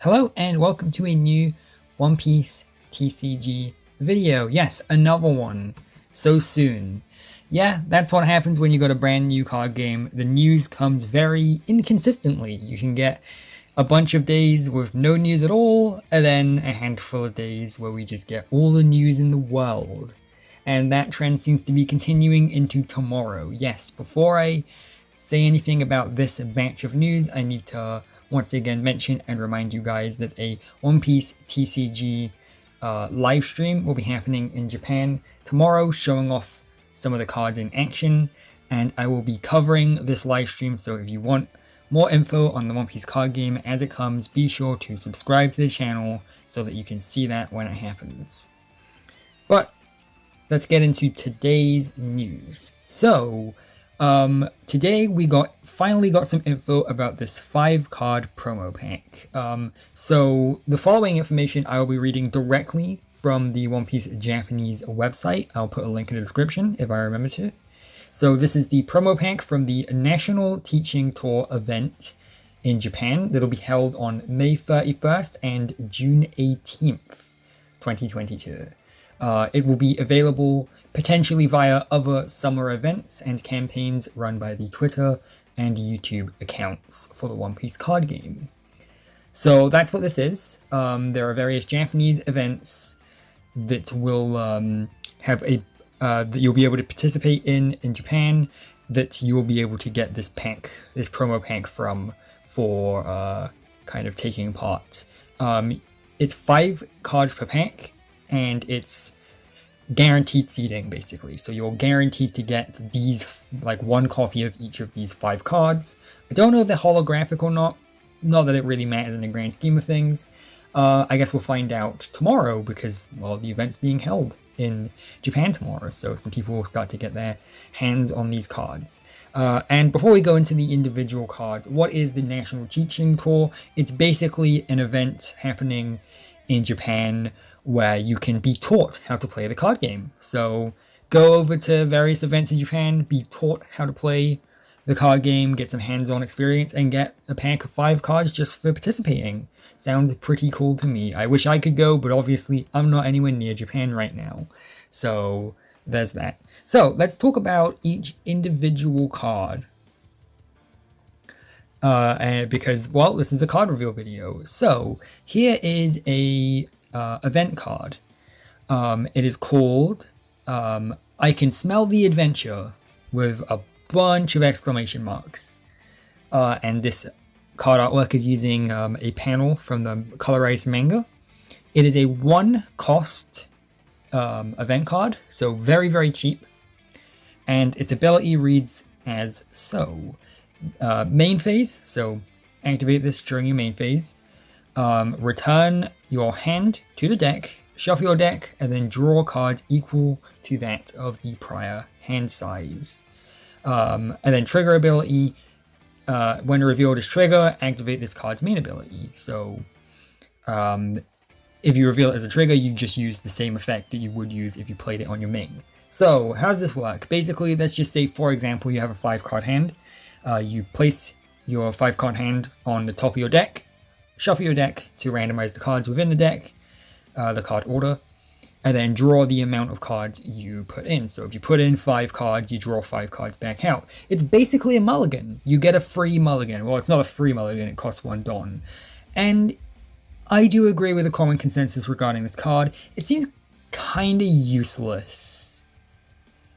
Hello and welcome to a new One Piece TCG video. Yes, another one. So soon. Yeah, that's what happens when you got a brand new card game. The news comes very inconsistently. You can get a bunch of days with no news at all, and then a handful of days where we just get all the news in the world. And that trend seems to be continuing into tomorrow. Yes, before I say anything about this batch of news, I need to once again mention and remind you guys that a One Piece TCG live stream will be happening in Japan tomorrow, showing off some of the cards in action, and I will be covering this live stream, so if you want more info on the One Piece card game as it comes, be sure to subscribe to the channel so that you can see that when it happens. But let's get into today's news. So, today we finally got some info about this 5-card promo pack. So the following information I will be reading directly from the One Piece Japanese website. I'll put a link in the description if I remember to. So this is the promo pack from the National Teaching Tour event in Japan that'll be held on May 31st and June 18th, 2022. It will be available potentially via other summer events and campaigns run by the Twitter and YouTube accounts for the One Piece card game. So that's what this is. There are various Japanese events that will have a that you'll be able to participate in Japan, that you will be able to get this pack, this promo pack from, for kind of taking part. It's 5 cards per pack, and it's guaranteed seeding basically. So you're guaranteed to get these, like, 1 copy of each of these 5 cards. I don't know if they're holographic or not. Not that it really matters in the grand scheme of things. I guess we'll find out tomorrow because, well, the event's being held in Japan tomorrow, so some people will start to get their hands on these cards. And before we go into the individual cards, what is the National Teaching Tour? It's basically an event happening in Japan where you can be taught how to play the card game. So go over to various events in Japan, be taught how to play the card game, get some hands-on experience, and get a pack of 5 cards just for participating. Sounds pretty cool to me. I wish I could go, but obviously I'm not anywhere near Japan right now. So there's that. So let's talk about each individual card. Because, well, this is a card reveal video. So here is a event card. It is called I Can Smell the Adventure with a bunch of exclamation marks. And this card artwork is using a panel from the colorized manga. It is a 1-cost event card, so very, very cheap. And its ability reads as so. Main phase, so activate this during your main phase. Return your hand to the deck, shuffle your deck, and then draw cards equal to that of the prior hand size. And then trigger ability, when revealed as trigger, activate this card's main ability. So if you reveal it as a trigger, you just use the same effect that you would use if you played it on your main. So how does this work? Basically, let's just say, for example, you have a 5-card hand. You place your 5-card hand on the top of your deck, shuffle your deck to randomize the cards within the deck, the card order, and then draw the amount of cards you put in. So if you put in 5 cards, you draw 5 cards back out. It's basically a mulligan. You get a free mulligan. Well, it's not a free mulligan, it costs 1 don. And I do agree with the common consensus regarding this card. It seems kinda useless.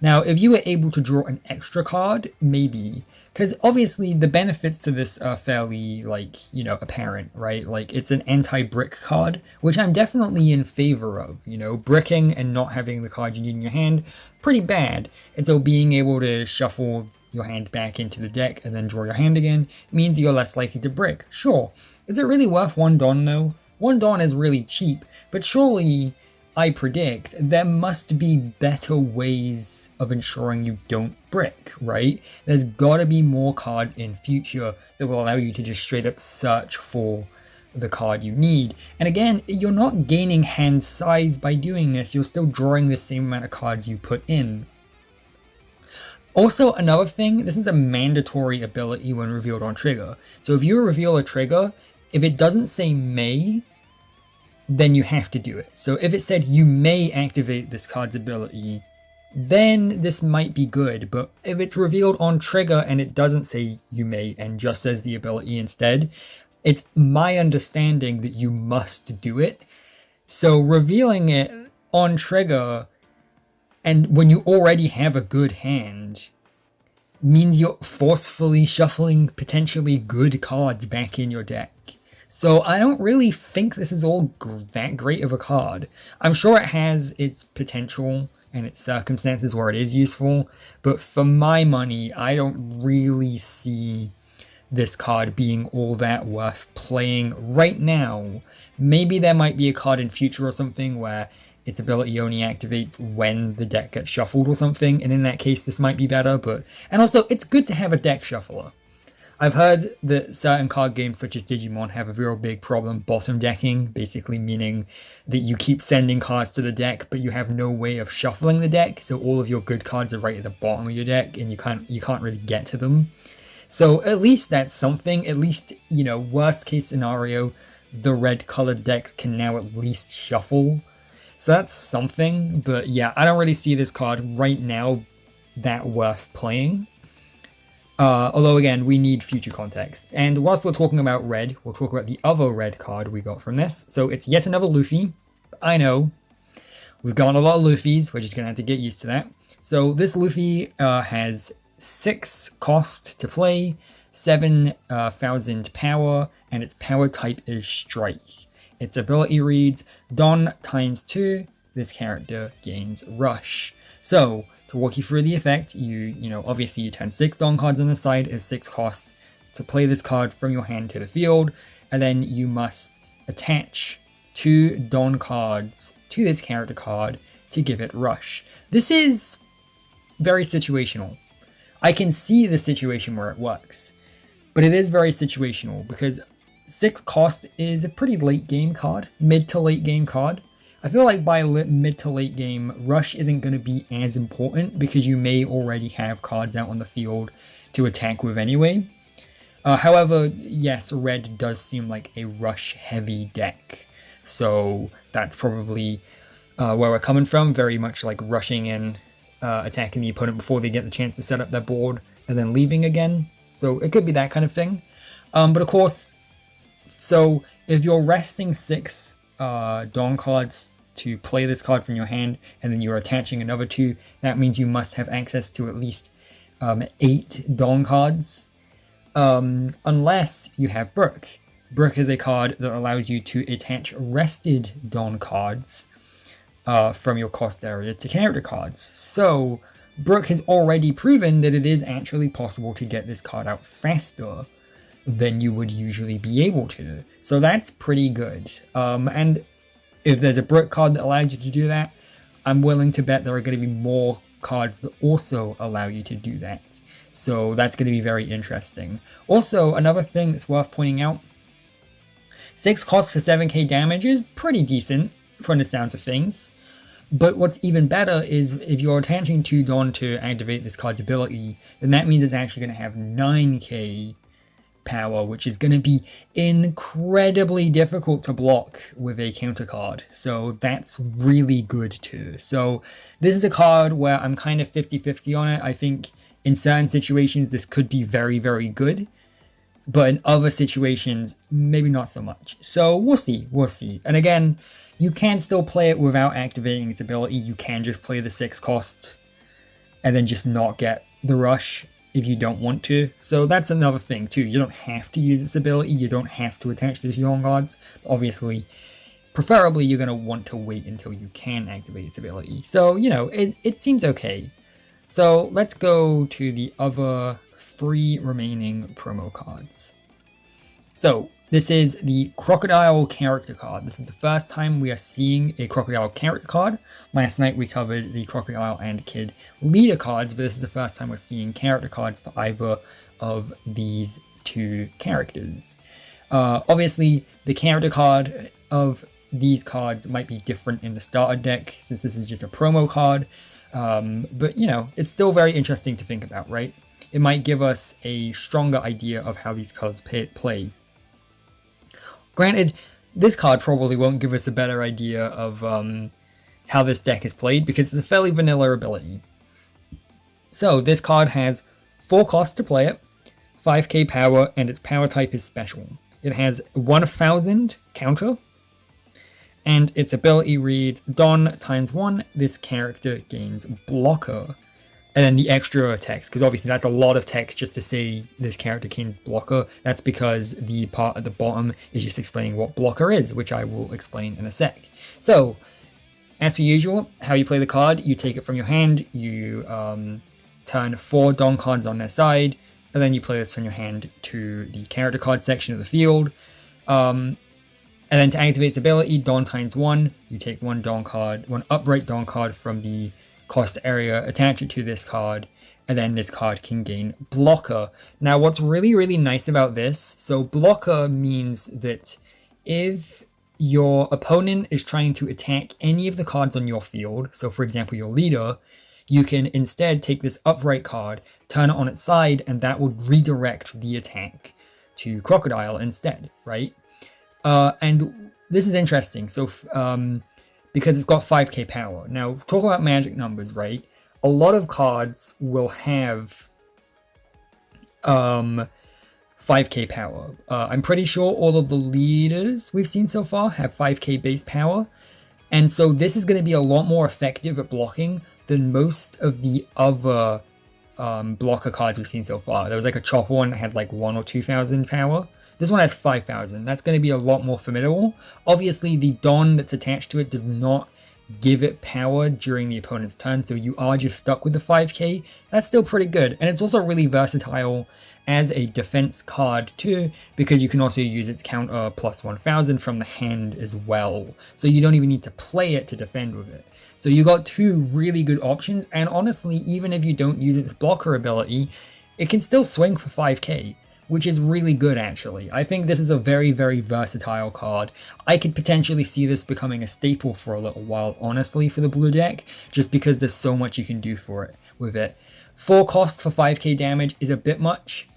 Now, if you were able to draw an extra card, maybe. Because obviously the benefits to this are fairly, like, you know, apparent, right? Like, it's an anti-brick card, which I'm definitely in favor of. You know, bricking and not having the card you need in your hand, pretty bad. And so being able to shuffle your hand back into the deck and then draw your hand again means you're less likely to brick. Sure. Is it really worth 1 don though? 1 don is really cheap, but surely, I predict, there must be better ways of ensuring you don't brick, right? There's gotta be more cards in future that will allow you to just straight up search for the card you need. And again, you're not gaining hand size by doing this, you're still drawing the same amount of cards you put in. Also, another thing, this is a mandatory ability when revealed on trigger. So if you reveal a trigger, if it doesn't say may, then you have to do it. So if it said you may activate this card's ability, then this might be good. But if it's revealed on trigger and it doesn't say you may and just says the ability instead, it's my understanding that you must do it. So revealing it on trigger and when you already have a good hand means you're forcefully shuffling potentially good cards back in your deck. So I don't really think this is all that great of a card. I'm sure it has its potential and its circumstances where it is useful, but for my money, I don't really see this card being all that worth playing right now. Maybe there might be a card in future or something where its ability only activates when the deck gets shuffled or something, and in that case this might be better, and also it's good to have a deck shuffler. I've heard that certain card games such as Digimon have a real big problem bottom decking, basically meaning that you keep sending cards to the deck but you have no way of shuffling the deck, so all of your good cards are right at the bottom of your deck and you can't really get to them. So at least that's something. At least, you know, worst case scenario, the red colored decks can now at least shuffle. So that's something, but yeah, I don't really see this card right now that worth playing. Although again, we need future context. And whilst we're talking about red, we'll talk about the other red card we got from this. So it's yet another Luffy. I know, we've got a lot of Luffys, we're just gonna have to get used to that. So this Luffy has 6 cost to play, 7,000 power, and its power type is Strike. Its ability reads, Don times 2, this character gains Rush. So, to walk you through the effect, you know, obviously you turn 6 Don cards on the side as 6 cost to play this card from your hand to the field, and then you must attach 2 Don cards to this character card to give it Rush. This is very situational. I can see the situation where it works, but it is very situational because 6 cost is a pretty late game card, mid to late game card. I feel like by mid to late game, Rush isn't going to be as important because you may already have cards out on the field to attack with anyway. However, yes, red does seem like a Rush heavy deck, so that's probably where we're coming from, very much like rushing in, attacking the opponent before they get the chance to set up their board and then leaving again. So it could be that kind of thing. But of course, so if you're resting 6 Dawn cards to play this card from your hand and then you're attaching another 2, that means you must have access to at least 8 Dawn cards. Unless you have Brook. Brook is a card that allows you to attach rested Dawn cards from your cost area to character cards. So Brook has already proven that it is actually possible to get this card out faster than you would usually be able to. So that's pretty good. And if there's a Brook card that allows you to do that, I'm willing to bet there are going to be more cards that also allow you to do that. So that's going to be very interesting. Also, another thing that's worth pointing out, 6 cost for 7k damage is pretty decent from the sounds of things. But what's even better is if you're attaching 2 Dawn to activate this card's ability, then that means it's actually going to have 9k power, which is going to be incredibly difficult to block with a counter card. So that's really good too. So this is a card where I'm kind of 50-50 on it. I think in certain situations this could be very, very good. But in other situations, maybe not so much. So we'll see. And again, you can still play it without activating its ability. You can just play the 6 cost and then just not get the Rush if you don't want to. So that's another thing too. You don't have to use its ability. You don't have to attach to your own cards. Obviously, preferably you're going to want to wait until you can activate its ability. So, you know, it seems okay. So let's go to the other 3 remaining promo cards. So this is the Crocodile character card. This is the first time we are seeing a Crocodile character card. Last night we covered the Crocodile and Kid leader cards, but this is the first time we're seeing character cards for either of these 2 characters. Obviously, the character card of these cards might be different in the starter deck, since this is just a promo card. But, you know, it's still very interesting to think about, right? It might give us a stronger idea of how these cards play. Granted, this card probably won't give us a better idea of how this deck is played because it's a fairly vanilla ability. So this card has 4 costs to play it, 5k power, and its power type is special. It has 1000 counter, and its ability reads Don times 1, this character gains blocker. And then the extra text, because obviously that's a lot of text just to say this character gains blocker. That's because the part at the bottom is just explaining what blocker is, which I will explain in a sec. So, as per usual, how you play the card, you take it from your hand, you turn 4 Don cards on their side, and then you play this from your hand to the character card section of the field. And then to activate its ability, Don times 1, you take 1 Don card, 1 upright Don card from the cost area, attach it to this card, and then this card can gain blocker. Now what's really, really nice about this, so blocker means that if your opponent is trying to attack any of the cards on your field, so for example your leader, you can instead take this upright card, turn it on its side, and that will redirect the attack to Crocodile instead, right? And this is interesting, so because it's got 5k power. Now, talk about magic numbers, right? A lot of cards will have 5k power. I'm pretty sure all of the leaders we've seen so far have 5k base power. And so this is going to be a lot more effective at blocking than most of the other blocker cards we've seen so far. There was like a chopper one that had like 1,000 or 2,000 power. This one has 5,000. That's going to be a lot more formidable. Obviously, the Don that's attached to it does not give it power during the opponent's turn, so you are just stuck with the 5k. That's still pretty good. And it's also really versatile as a defense card too, because you can also use its counter plus 1,000 from the hand as well. So you don't even need to play it to defend with it. So you got 2 really good options, and honestly, even if you don't use its blocker ability, it can still swing for 5k. Which is really good, actually. I think this is a very, very versatile card. I could potentially see this becoming a staple for a little while, honestly, for the blue deck, just because there's so much you can do for it with it. 4 costs for 5k damage is a bit much.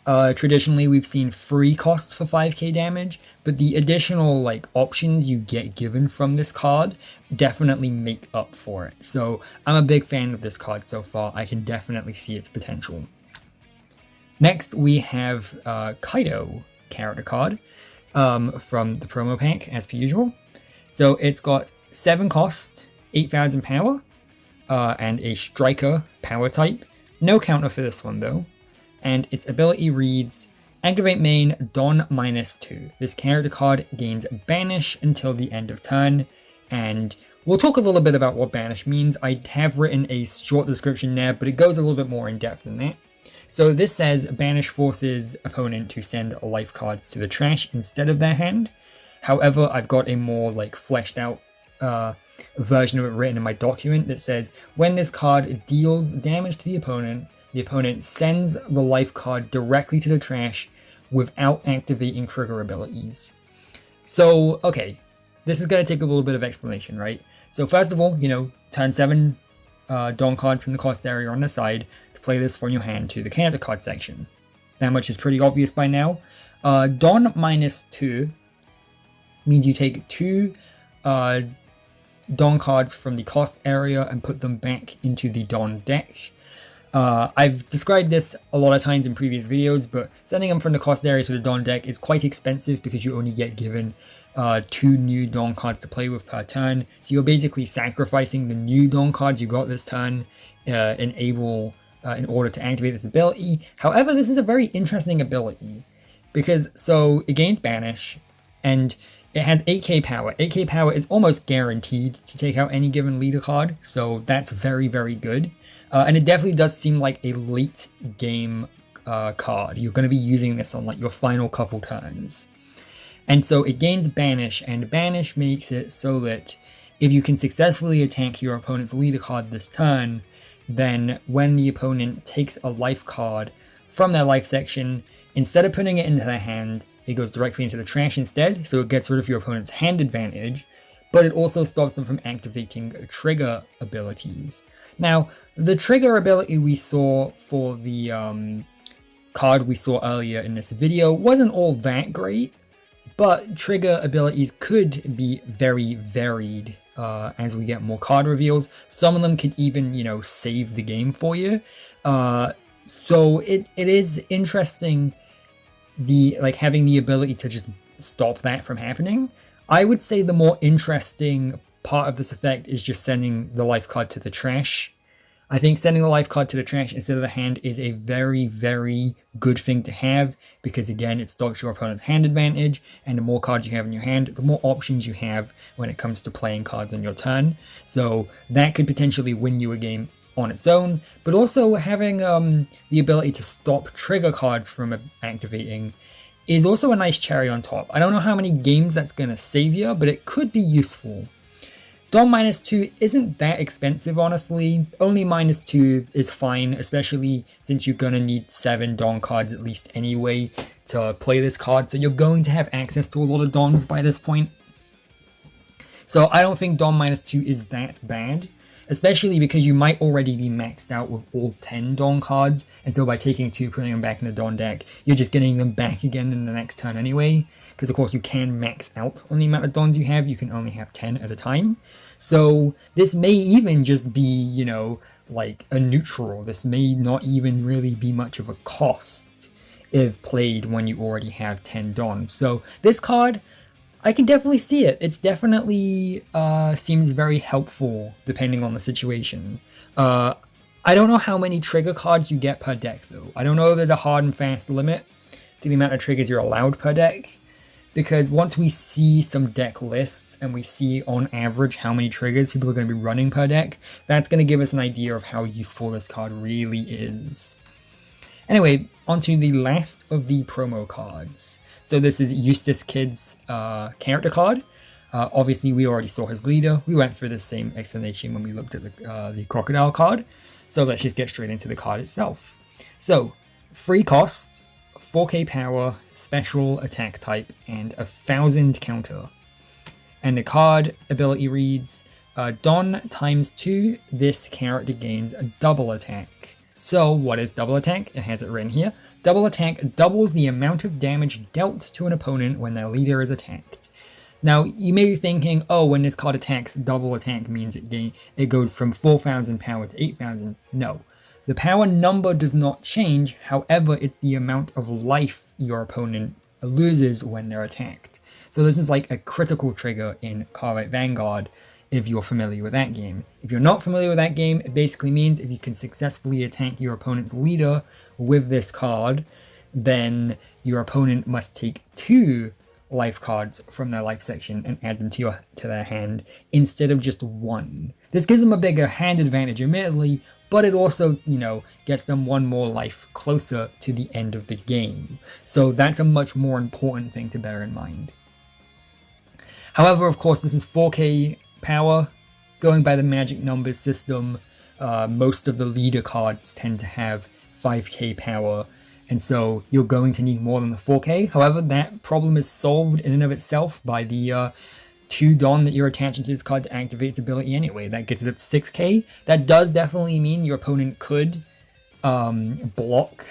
Traditionally, we've seen 3 costs for 5k damage, but the additional like options you get given from this card definitely make up for it. So I'm a big fan of this card so far. I can definitely see its potential. Next, we have Kaido character card from the promo pack, as per usual. So it's got 7 cost, 8,000 power, and a striker power type. No counter for this one, though. And its ability reads, activate main Don -2. This character card gains banish until the end of turn. And we'll talk a little bit about what banish means. I have written a short description there, but it goes a little bit more in depth than that. So this says banish forces opponent to send life cards to the trash instead of their hand. However, I've got a more like fleshed out version of it written in my document that says when this card deals damage to the opponent sends the life card directly to the trash without activating trigger abilities. So, okay, this is going to take a little bit of explanation, right? So first of all, you know, turn 7 Don cards from the cost area on the side to play this from your hand to the character card section. That much is pretty obvious by now. Don -2 means you take 2 Don cards from the cost area and put them back into the Don deck. I've described this a lot of times in previous videos, but sending them from the cost area to the Don deck is quite expensive because you only get given 2 new Don cards to play with per turn. So you're basically sacrificing the new Don cards you got this turn in order to activate this ability. However, this is a very interesting ability because so it gains banish and it has 8k power. 8k power is almost guaranteed to take out any given leader card, so that's very, very good. And it definitely does seem like a late game card. You're going to be using this on like your final couple turns. And so it gains banish, and banish makes it so that if you can successfully attack your opponent's leader card this turn, then when the opponent takes a life card from their life section, instead of putting it into their hand, it goes directly into the trash instead, so it gets rid of your opponent's hand advantage, but it also stops them from activating trigger abilities. Now, the trigger ability we saw for the card we saw earlier in this video wasn't all that great. but trigger abilities could be very varied as we get more card reveals. Some of them could even, you know, save the game for you. So it is interesting, having the ability to just stop that from happening. I would say the more interesting part of this effect is just sending the life card to the trash. I think sending the life card to the trash instead of the hand is a very, very good thing to have, because again, it stops your opponent's hand advantage, and the more cards you have in your hand, the more options you have when it comes to playing cards on your turn. So that could potentially win you a game on its own, but also having the ability to stop trigger cards from activating is also a nice cherry on top. I don't know how many games that's going to save you, but it could be useful. Don -2 isn't that expensive, honestly. Only -2 is fine, especially since you're going to need 7 Don cards at least anyway to play this card, so you're going to have access to a lot of Dons by this point. So I don't think Don -2 is that bad, especially because you might already be maxed out with all 10 Don cards, and so by taking 2, putting them back in the Don deck, you're just getting them back again in the next turn anyway, because of course you can max out on the amount of Dons you have. You can only have 10 at a time. So this may even just be, you know, like a neutral. This may not even really be much of a cost if played when you already have 10 Dons. So this card, I can definitely see it. It's definitely seems very helpful depending on the situation. I don't know how many trigger cards you get per deck though. I don't know if there's a hard and fast limit to the amount of triggers you're allowed per deck, because once we see some deck lists and we see on average how many triggers people are going to be running per deck, that's going to give us an idea of how useful this card really is. Anyway, onto the last of the promo cards. So this is Eustass Kid's character card. Obviously, we already saw his leader. We went through the same explanation when we looked at the Crocodile card. So let's just get straight into the card itself. So, free cost, 4k power, special attack type, and 1000 counter. And the card ability reads, Don ×2, this character gains a double attack. So what is double attack? It has it written here. Double attack doubles the amount of damage dealt to an opponent when their leader is attacked. Now, you may be thinking, oh, when this card attacks, double attack means it goes from 4,000 power to 8,000. No. The power number does not change, however, it's the amount of life your opponent loses when they're attacked. So this is like a critical trigger in Cardfight Vanguard, if you're familiar with that game. If you're not familiar with that game, it basically means if you can successfully attack your opponent's leader with this card, then your opponent must take 2 life cards from their life section and add them to their hand instead of just 1. This gives them a bigger hand advantage, admittedly, but it also, you know, gets them 1 more life closer to the end of the game. So that's a much more important thing to bear in mind. However, of course, this is 4k power. Going by the magic numbers system, most of the leader cards tend to have 5k power, and so you're going to need more than the 4k. However, that problem is solved in and of itself by the 2 Don that you're attaching to this card to activate its ability anyway. That gets it at 6k. That does definitely mean your opponent could block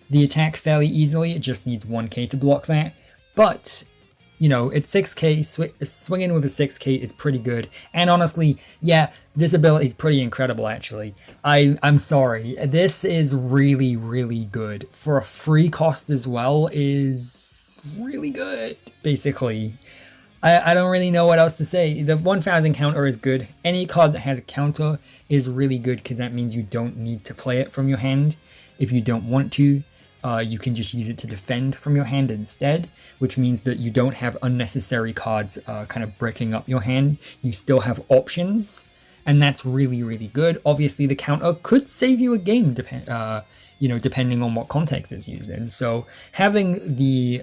the attack fairly easily. It just needs 1k to block that. But, you know, at 6k, swinging with a 6k is pretty good. And honestly, yeah, this ability is pretty incredible, actually. I'm sorry. This is really, really good. For a free cost as well is really good, basically. I don't really know what else to say. The 1000 counter is good. Any card that has a counter is really good because that means you don't need to play it from your hand. If you don't want to, you can just use it to defend from your hand instead, which means that you don't have unnecessary cards kind of breaking up your hand. You still have options, and that's really, really good. Obviously, the counter could save you a game, depending on what context it's used in. So having the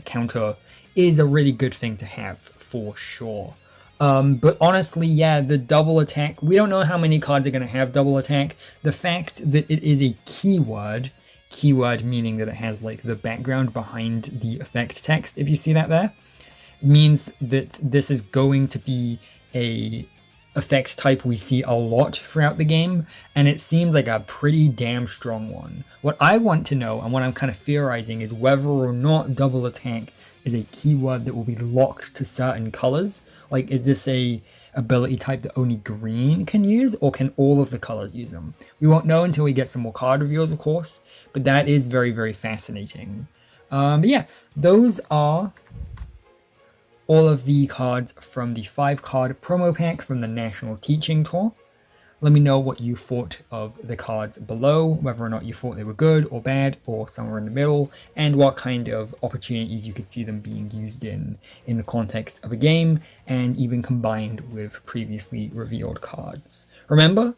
counter is a really good thing to have for sure. But honestly, yeah, the double attack, we don't know how many cards are going to have double attack. The fact that it is a keyword meaning that it has like the background behind the effect text, if you see that there, means that this is going to be a effect type we see a lot throughout the game, and it seems like a pretty damn strong one. What I want to know, and what I'm kind of theorizing, is whether or not double attack is a keyword that will be locked to certain colors. Like, is this a ability type that only green can use, or can all of the colors use them? We won't know until we get some more card reveals, of course, but that is very, very fascinating. But yeah, those are all of the cards from the 5-card promo pack from the National Teaching Tour. Let me know what you thought of the cards below, whether or not you thought they were good or bad or somewhere in the middle, and what kind of opportunities you could see them being used in the context of a game, and even combined with previously revealed cards. Remember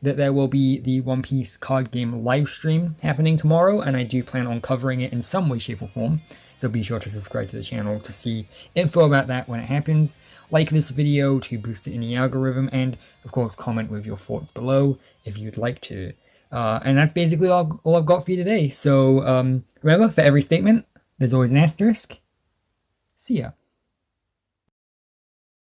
that there will be the One Piece card game live stream happening tomorrow, and I do plan on covering it in some way, shape, or form, so be sure to subscribe to the channel to see info about that when it happens. Like this video to boost it in the algorithm, and of course comment with your thoughts below if you'd like to. And that's basically all I've got for you today. So remember, for every statement, there's always an asterisk. See ya.